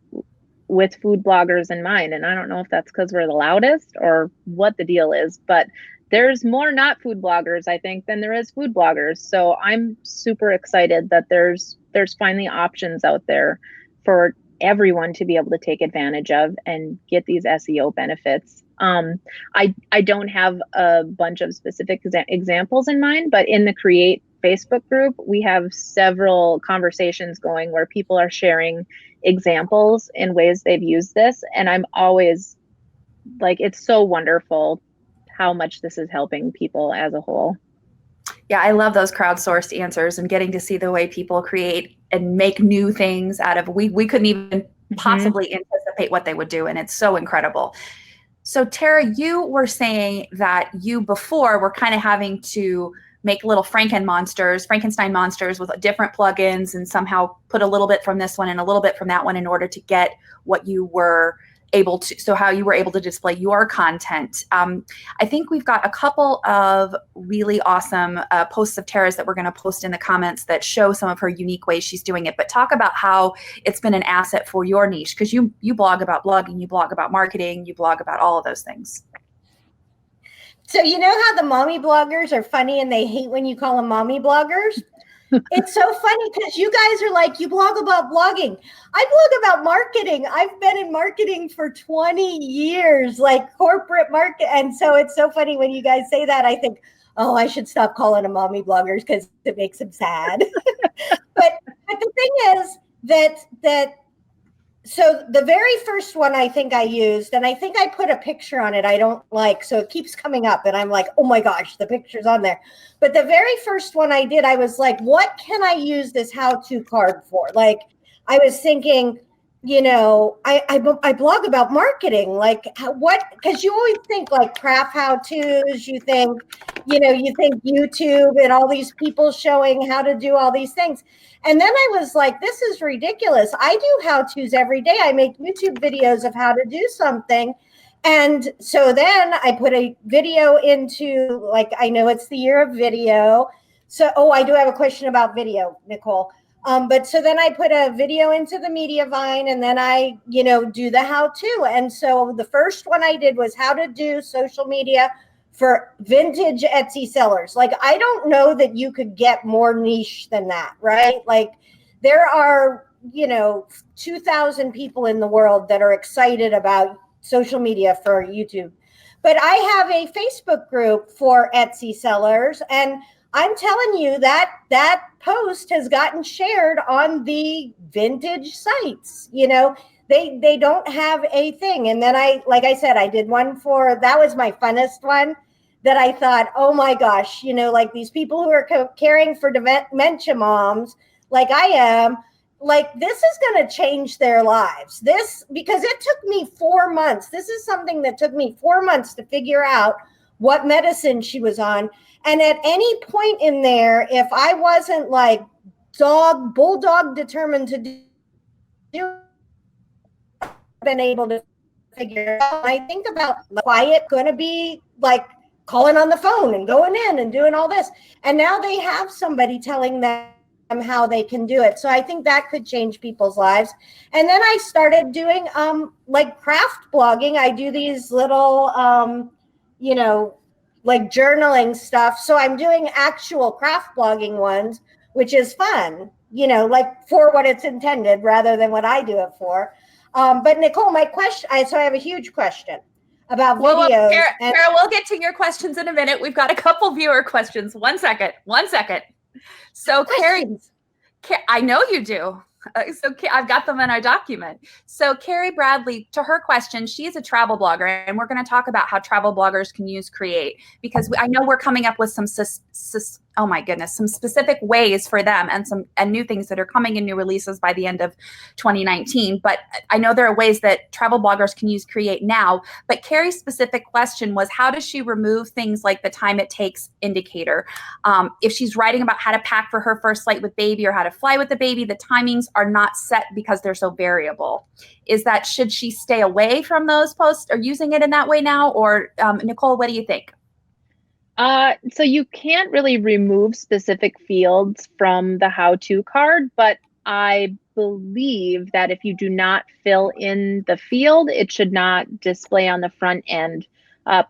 Speaker 2: with food bloggers in mind. And I don't know if that's because we're the loudest or what the deal is, but there's more not food bloggers, I think, than there is food bloggers. So I'm super excited that there's finally options out there for everyone to be able to take advantage of and get these SEO benefits. I don't have a bunch of specific examples in mind, but in the Create Facebook group, we have several conversations going where people are sharing examples in ways they've used this. And I'm always like, it's so wonderful how much this is helping people as a whole.
Speaker 1: Yeah, I love those crowdsourced answers and getting to see the way people create and make new things out of, we couldn't even possibly anticipate what they would do. And it's so incredible. So Tara, you were saying that you before were kind of having to make little Frankenstein monsters with different plugins and somehow put a little bit from this one and a little bit from that one in order to get what you were able to, so how you were able to display your content. I think we've got a couple of really awesome posts of Tara's that we're going to post in the comments that show some of her unique ways she's doing it, but talk about how it's been an asset for your niche, because you blog about blogging, you blog about marketing, you blog about all of those things.
Speaker 3: So you know how the mommy bloggers are funny and they hate when you call them mommy bloggers? It's so funny because you guys are like, you blog about blogging. I blog about marketing. I've been in marketing for 20 years, like corporate market. And so it's so funny when you guys say that. I think, oh, I should stop calling them mommy bloggers because it makes them sad. but the thing is that so the very first one I think I used, and I think I put a picture on it I don't like, so it keeps coming up and I'm like, oh my gosh, the picture's on there. But the very first one I did, I was like, what can I use this how-to card for? Like, I was thinking, you know, I blog about marketing, like what, because you always think like craft how-tos, you think YouTube and all these people showing how to do all these things. And then I was like, this is ridiculous. I do how-tos every day. I make YouTube videos of how to do something. And so then I put a video into, like, I know it's the year of video. So, oh, I do have a question about video, Nicole. But so then I put a video into the Mediavine and then I, do the how-to. And so the first one I did was how to do social media for vintage Etsy sellers. Like, I don't know that you could get more niche than that, right? Like, there are, 2,000 people in the world that are excited about social media for YouTube. But I have a Facebook group for Etsy sellers, and I'm telling you that post has gotten shared on the vintage sites. They don't have a thing. And then like I said, I did one that was my funnest one that I thought, oh my gosh, like these people who are caring for dementia moms, like I am, like this is going to change their lives. Because it took me 4 months. This is something that took me 4 months to figure out what medicine she was on. And at any point in there, if I wasn't like bulldog determined to do, been able to figure it out. I think about quiet going to be like calling on the phone and going in and doing all this. And now they have somebody telling them how they can do it. So I think that could change people's lives. And then I started doing like craft blogging. I do these little, like journaling stuff. So I'm doing actual craft blogging ones, which is fun, like for what it's intended rather than what I do it for. But Nicole, my question, so I have a huge question about
Speaker 1: Well,
Speaker 3: videos.
Speaker 1: Tara, we'll get to your questions in a minute. We've got a couple viewer questions. One second. So Carrie, I know you do. I've got them in our document. So Carrie Bradley, to her question, she is a travel blogger, and we're going to talk about how travel bloggers can use Create, because I know we're coming up with some some specific ways for them, and new things that are coming in new releases by the end of 2019. But I know there are ways that travel bloggers can use Create now. But Carrie's specific question was, how does she remove things like the time it takes indicator? If she's writing about how to pack for her first flight with baby or how to fly with the baby, the timings are not set because they're so variable. Should she stay away from those posts or using it in that way now? Or Nicole, what do you think?
Speaker 2: So you can't really remove specific fields from the how-to card, but I believe that if you do not fill in the field, it should not display on the front end,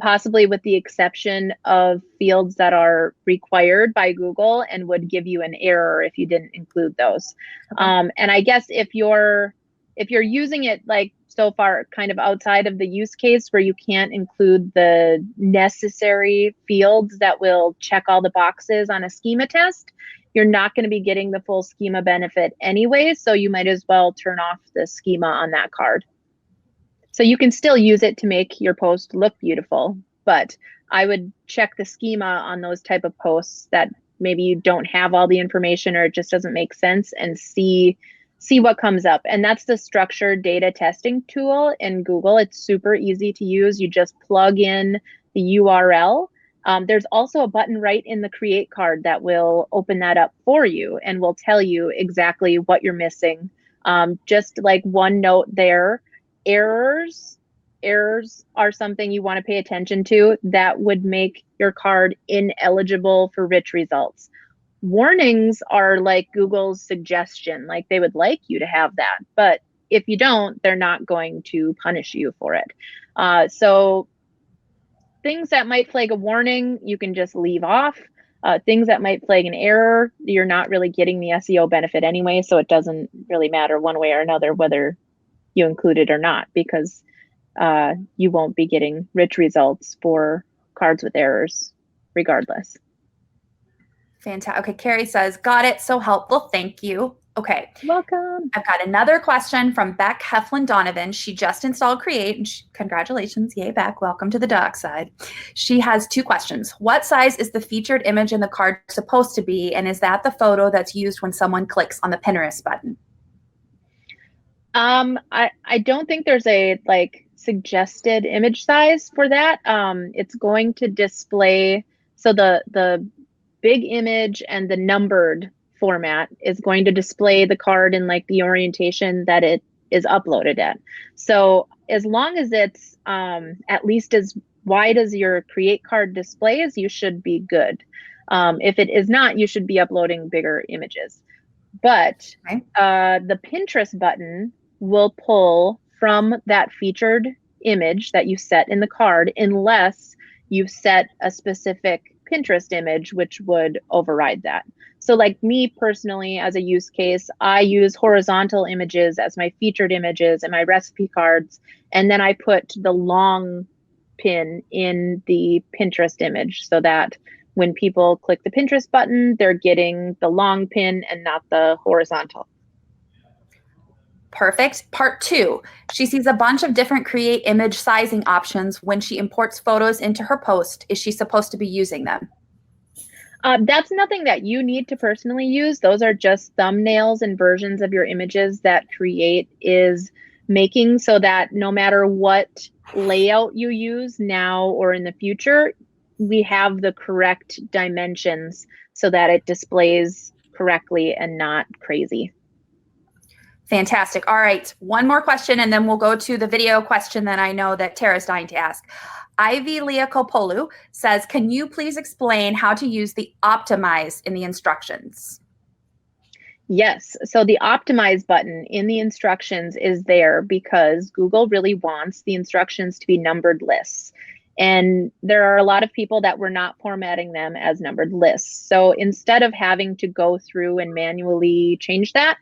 Speaker 2: possibly with the exception of fields that are required by Google and would give you an error if you didn't include those. Okay. And I guess if you're using it like so far kind of outside of the use case where you can't include the necessary fields that will check all the boxes on a schema test, you're not going to be getting the full schema benefit anyway. So you might as well turn off the schema on that card. So you can still use it to make your post look beautiful, but I would check the schema on those type of posts that maybe you don't have all the information or it just doesn't make sense, and see what comes up. And that's the structured data testing tool in Google. It's super easy to use. You just plug in the URL. There's also a button right in the Create card that will open that up for you and will tell you exactly what you're missing. Just like one note there, errors are something you want to pay attention to that would make your card ineligible for rich results. Warnings are like Google's suggestion, like they would like you to have that, but if you don't, they're not going to punish you for it. So things that might flag a warning, you can just leave off. Things that might flag an error, you're not really getting the SEO benefit anyway, so it doesn't really matter one way or another whether you include it or not, because you won't be getting rich results for cards with errors regardless.
Speaker 1: Fantastic. Okay, Carrie says, got it. So helpful. Thank you. Okay.
Speaker 2: Welcome.
Speaker 1: I've got another question from Beck Heflin Donovan. She just installed Create, and congratulations. Yay, Beck. Welcome to the doc side. She has two questions. What size is the featured image in the card supposed to be? And is that the photo that's used when someone clicks on the Pinterest button?
Speaker 2: I don't think there's a suggested image size for that. It's going to display, so the big image and the numbered format is going to display the card in the orientation that it is uploaded at. So as long as it's at least as wide as your Create card displays, you should be good. If it is not, you should be uploading bigger images. But the Pinterest button will pull from that featured image that you set in the card, unless you've set a specific Pinterest image, which would override that. So like me personally, as a use case, I use horizontal images as my featured images and my recipe cards. And then I put the long pin in the Pinterest image so that when people click the Pinterest button, they're getting the long pin and not the horizontal.
Speaker 1: Perfect. Part 2, she sees a bunch of different Create image sizing options when she imports photos into her post. Is she supposed to be using them?
Speaker 2: That's nothing that you need to personally use. Those are just thumbnails and versions of your images that Create is making, so that no matter what layout you use now or in the future, we have the correct dimensions so that it displays correctly and not crazy.
Speaker 1: Fantastic. All right. One more question, and then we'll go to the video question that I know that Tara's dying to ask. Ivy Leakopolu says, can you please explain how to use the optimize in the instructions?
Speaker 2: Yes. So the optimize button in the instructions is there because Google really wants the instructions to be numbered lists. And there are a lot of people that were not formatting them as numbered lists. So instead of having to go through and manually change that,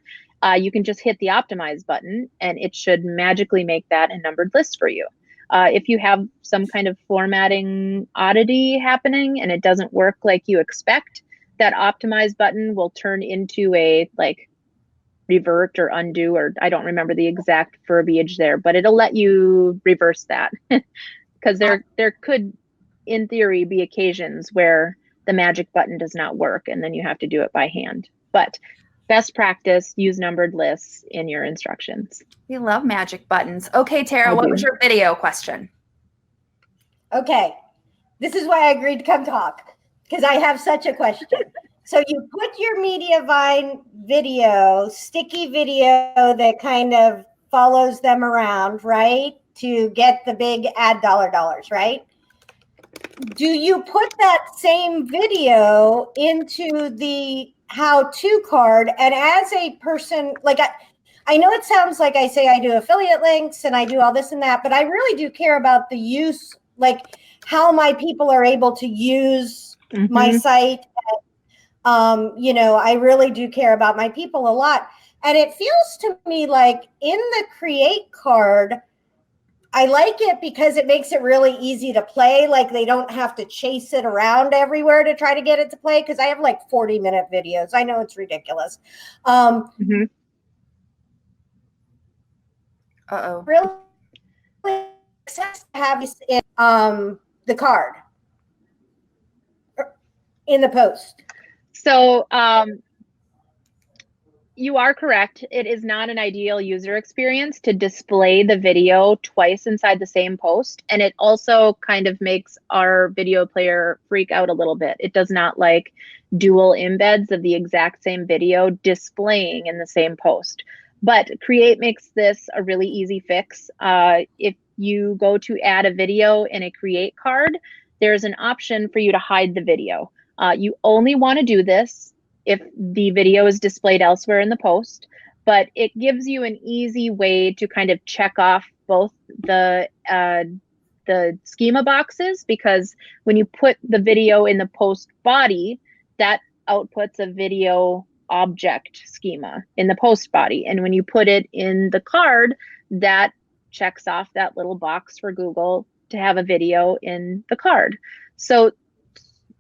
Speaker 2: you can just hit the optimize button and it should magically make that a numbered list for you. If you have some kind of formatting oddity happening and it doesn't work like you expect, that optimize button will turn into a like revert or undo, or I don't remember the exact verbiage there, but it'll let you reverse that. Because there could, in theory, be occasions where the magic button does not work and then you have to do it by hand. But best practice, use numbered lists in your instructions.
Speaker 1: We love magic buttons. Okay, Tara, what was your video question?
Speaker 3: Okay, this is why I agreed to come talk, because I have such a question. So you put your Mediavine video, sticky video that kind of follows them around, right? To get the big ad dollars, right? Do you put that same video into the how-to card? And as a person, like I know it sounds like I say I do affiliate links and I do all this and that, but I really do care about the use, like how my people are able to use my site. You know, I really do care about my people a lot. And it feels to me like in the create card, I like it because it makes it really easy to play. Like they don't have to chase it around everywhere to try to get it to play. Cause I have like 40-minute videos. I know it's ridiculous. Really have this in the card in the post.
Speaker 2: So you are correct. It is not an ideal user experience to display the video twice inside the same post. And it also kind of makes our video player freak out a little bit. It does not like dual embeds of the exact same video displaying in the same post. But Create makes this a really easy fix. If you go to add a video in a Create card, there's an option for you to hide the video. You only want to do this if the video is displayed elsewhere in the post, but it gives you an easy way to kind of check off both the schema boxes, because when you put the video in the post body, that outputs a video object schema in the post body. And when you put it in the card, that checks off that little box for Google to have a video in the card. So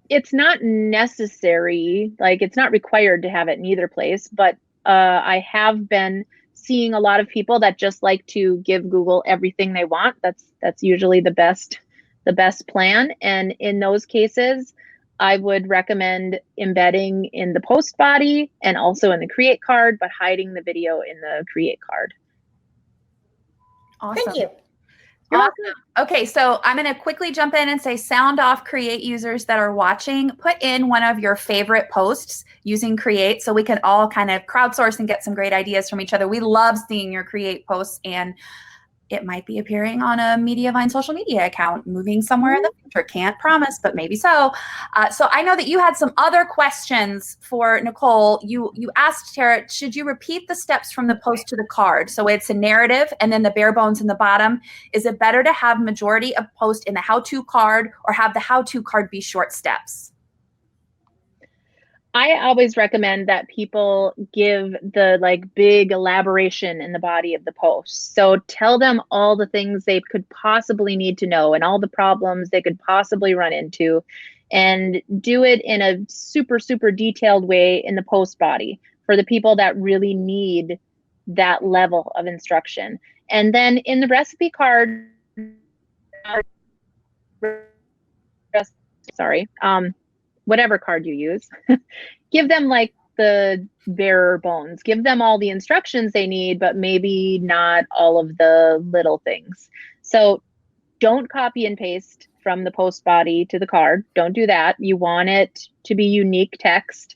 Speaker 2: it's not necessary, like it's not required to have it in either place, but I have been seeing a lot of people that just like to give Google everything they want. That's usually the best plan. And in those cases, I would recommend embedding in the post body and also in the create card, but hiding the video in the create card.
Speaker 1: Awesome.
Speaker 3: Thank you.
Speaker 1: Awesome. Okay, so I'm going to quickly jump in and say sound off Create users that are watching. Put in one of your favorite posts using Create so we can all kind of crowdsource and get some great ideas from each other. We love seeing your Create posts, and it might be appearing on a Mediavine social media account, moving somewhere in the future. Can't promise, but maybe so. So I know that you had some other questions for Nicole. You asked, Tara, should you repeat the steps from the post to the card? So it's a narrative and then the bare bones in the bottom. Is it better to have majority of post in the how-to card or have the how-to card be short steps?
Speaker 2: I always recommend that people give the like big elaboration in the body of the post. So tell them all the things they could possibly need to know and all the problems they could possibly run into, and do it in a super, super detailed way in the post body for the people that really need that level of instruction. And then in the recipe card, whatever card you use, give them like the bare bones, give them all the instructions they need, but maybe not all of the little things. So don't copy and paste from the post body to the card. Don't do that. You want it to be unique text.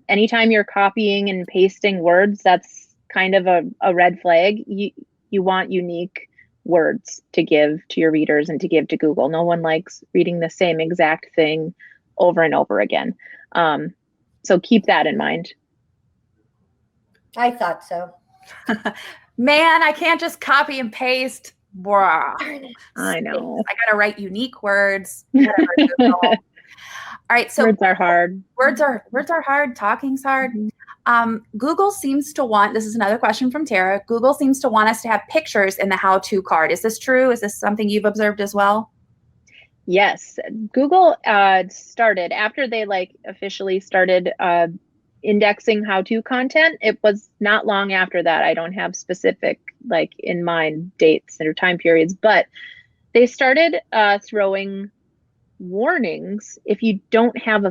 Speaker 2: Anytime you're copying and pasting words, that's kind of a red flag. You want unique words to give to your readers and to give to Google. No one likes reading the same exact thing over and over again. So keep that in mind.
Speaker 3: I thought so.
Speaker 1: Man, I can't just copy and paste. Bruh.
Speaker 2: I know.
Speaker 1: I got to write unique words. Whatever, Google. All right. So
Speaker 2: Words are hard.
Speaker 1: Words are hard. Talking's hard. Google seems to want, this is another question from Tara. Google seems to want us to have pictures in the how-to card. Is this true? Is this something you've observed as well?
Speaker 2: Yes. Google started after they officially started indexing how-to content. It was not long after that. I don't have specific in mind dates or time periods, but they started throwing warnings if you don't have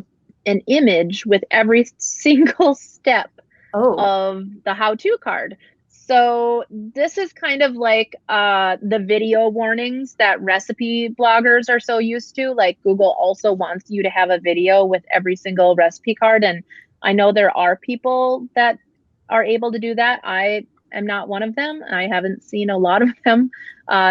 Speaker 2: an image with every single step of the how-to card. So this is kind of like the video warnings that recipe bloggers are so used to. Like Google also wants you to have a video with every single recipe card. And I know there are people that are able to do that. I am not one of them. I haven't seen a lot of them.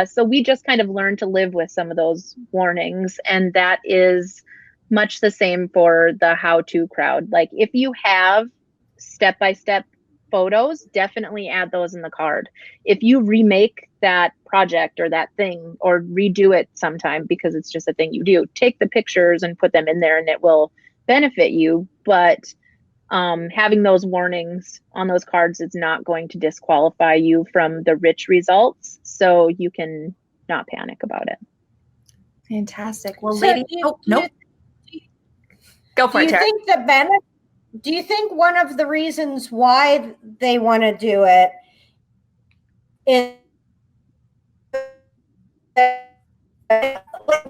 Speaker 2: So we just kind of learned to live with some of those warnings. And that is much the same for the how-to crowd. Like if you have step-by-step photos, definitely add those in the card. If you remake that project or that thing or redo it sometime because it's just a thing you do, take the pictures and put them in there and it will benefit you. But having those warnings on those cards is not going to disqualify you from the rich results. So you can not panic about it.
Speaker 1: Fantastic. Well,
Speaker 3: So
Speaker 1: lady, go for it, Tara.
Speaker 3: Do you think one of the reasons why they want to do it is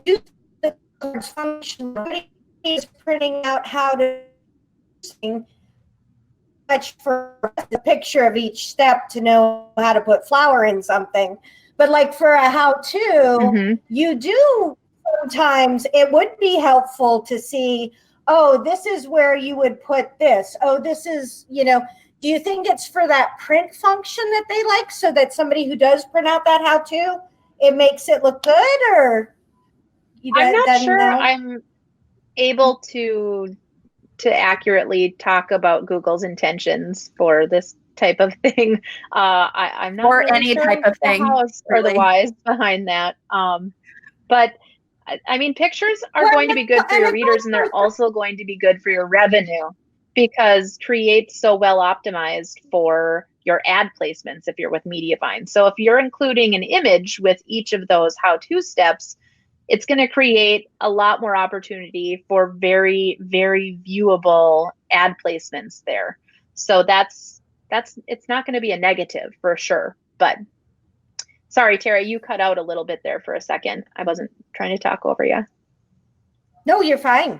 Speaker 3: do the cards function? Nobody is printing out how to much for the picture of each step to know how to put flour in something. But for a how-to, you do sometimes, it would be helpful to see, oh, this is where you would put this. Oh, this is, do you think it's for that print function that they like so that somebody who does print out that how-to, it makes it look good? Or
Speaker 2: I'm not sure I'm able to accurately talk about Google's intentions for this type of thing. I'm not
Speaker 1: or
Speaker 2: really
Speaker 1: any
Speaker 2: sure
Speaker 1: type of thing,
Speaker 2: or the whys behind that. But I mean, pictures are going to be good for your readers, and they're also going to be good for your revenue because Create's so well optimized for your ad placements if you're with Mediavine. So if you're including an image with each of those how-to steps, it's going to create a lot more opportunity for very, very viewable ad placements there. So it's not going to be a negative for sure. But sorry, Tara, you cut out a little bit there for a second. I wasn't trying to talk over you.
Speaker 3: No, you're fine.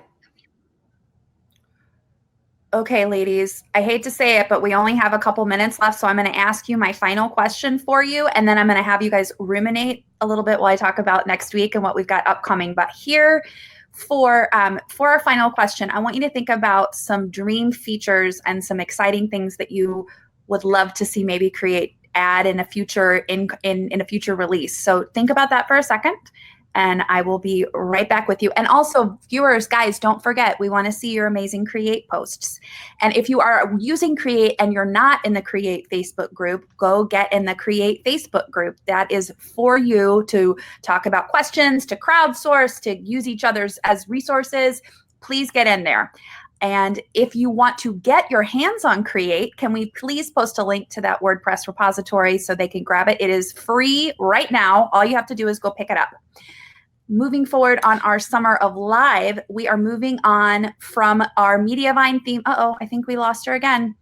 Speaker 1: Okay, ladies, I hate to say it, but we only have a couple minutes left. So I'm going to ask you my final question for you. And then I'm going to have you guys ruminate a little bit while I talk about next week and what we've got upcoming. But here for our final question, I want you to think about some dream features and some exciting things that you would love to see maybe Create add in a future in a future release. So think about that for a second. And I will be right back with you. And also, viewers, guys, don't forget, we want to see your amazing Create posts. And if you are using Create and you're not in the Create Facebook group, go get in the Create Facebook group. That is for you to talk about questions, to crowdsource, to use each other's as resources. Please get in there. And if you want to get your hands on Create, can we please post a link to that WordPress repository so they can grab it? It is free right now. All you have to do is go pick it up. Moving forward on our Summer of Live, we are moving on from our Mediavine theme. I think we lost her again.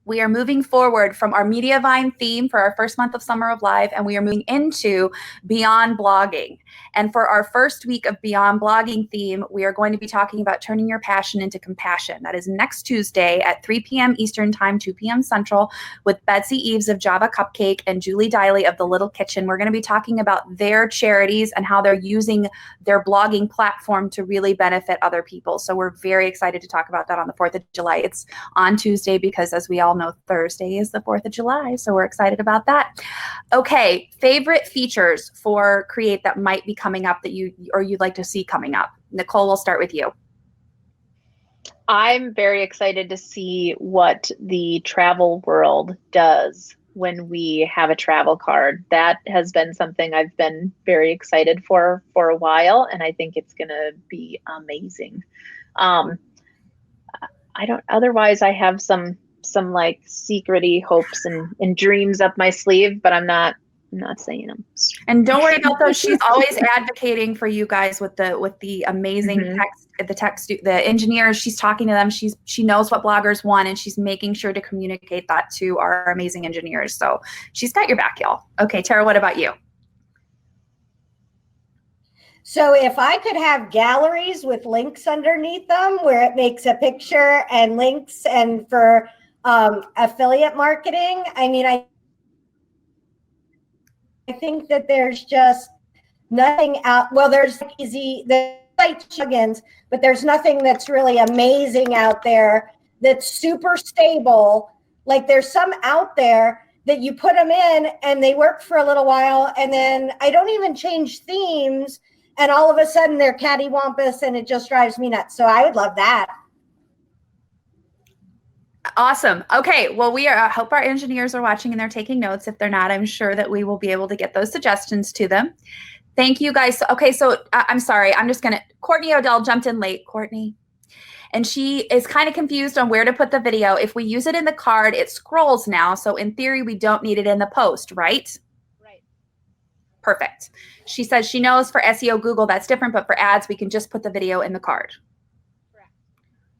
Speaker 1: We are moving forward from our Mediavine theme for our first month of Summer of Live, and we are moving into Beyond Blogging. And for our first week of Beyond Blogging theme, we are going to be talking about turning your passion into compassion. That is next Tuesday at 3 p.m. Eastern Time, 2 p.m. Central, with Betsy Eves of Java Cupcake and Julie Diley of The Little Kitchen. We're going to be talking about their charities and how they're using their blogging platform to really benefit other people. So we're very excited to talk about that on the 4th of July. It's on Tuesday because, as we all know, Thursday is the 4th of July. So we're excited about that. Okay, favorite features for Create that might be coming up that you'd like to see coming up. Nicole, we'll start with you.
Speaker 2: I'm very excited to see what the travel world does when we have a travel card. That has been something I've been very excited for a while, and I think it's going to be amazing. I don't, otherwise I have some like secret-y hopes and dreams up my sleeve, but I'm not saying them.
Speaker 1: And don't worry about those. She's always advocating for you guys with the amazing the engineers. She's talking to them. She knows what bloggers want, and she's making sure to communicate that to our amazing engineers. So she's got your back, y'all. Okay, Tara, what about you?
Speaker 3: So if I could have galleries with links underneath them where it makes a picture and links, and for affiliate marketing, I mean, I think that there's just nothing out. Well, there's site plugins, but there's nothing that's really amazing out there that's super stable. Like there's some out there that you put them in and they work for a little while, and then I don't even change themes, and all of a sudden they're cattywampus, and it just drives me nuts. So I would love that.
Speaker 1: Awesome. Okay. Well, I hope our engineers are watching and they're taking notes. If they're not, I'm sure that we will be able to get those suggestions to them. Thank you guys. Okay. So I'm sorry. Courtney Odell jumped in late. Courtney. And she is kind of confused on where to put the video. If we use it in the card, it scrolls now. So in theory, we don't need it in the post, right?
Speaker 2: Right.
Speaker 1: Perfect. She says she knows for SEO Google that's different, but for ads, we can just put the video in the card.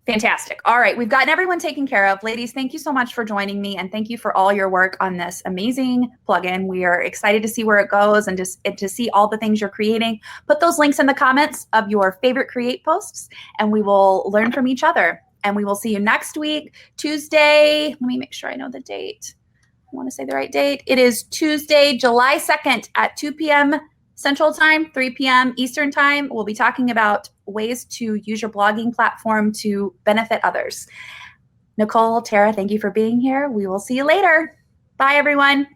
Speaker 1: Fantastic. All right. We've gotten everyone taken care of. Ladies, thank you so much for joining me, and thank you for all your work on this amazing plugin. We are excited to see where it goes and to see all the things you're creating. Put those links in the comments of your favorite create posts, and we will learn from each other. And we will see you next week, Tuesday. Let me make sure I know the date. I want to say the right date. It is Tuesday, July 2nd at 2 p.m. Central Time, 3 p.m. Eastern Time. We'll be talking about ways to use your blogging platform to benefit others. Nicole, Tara, thank you for being here. We will see you later. Bye, everyone.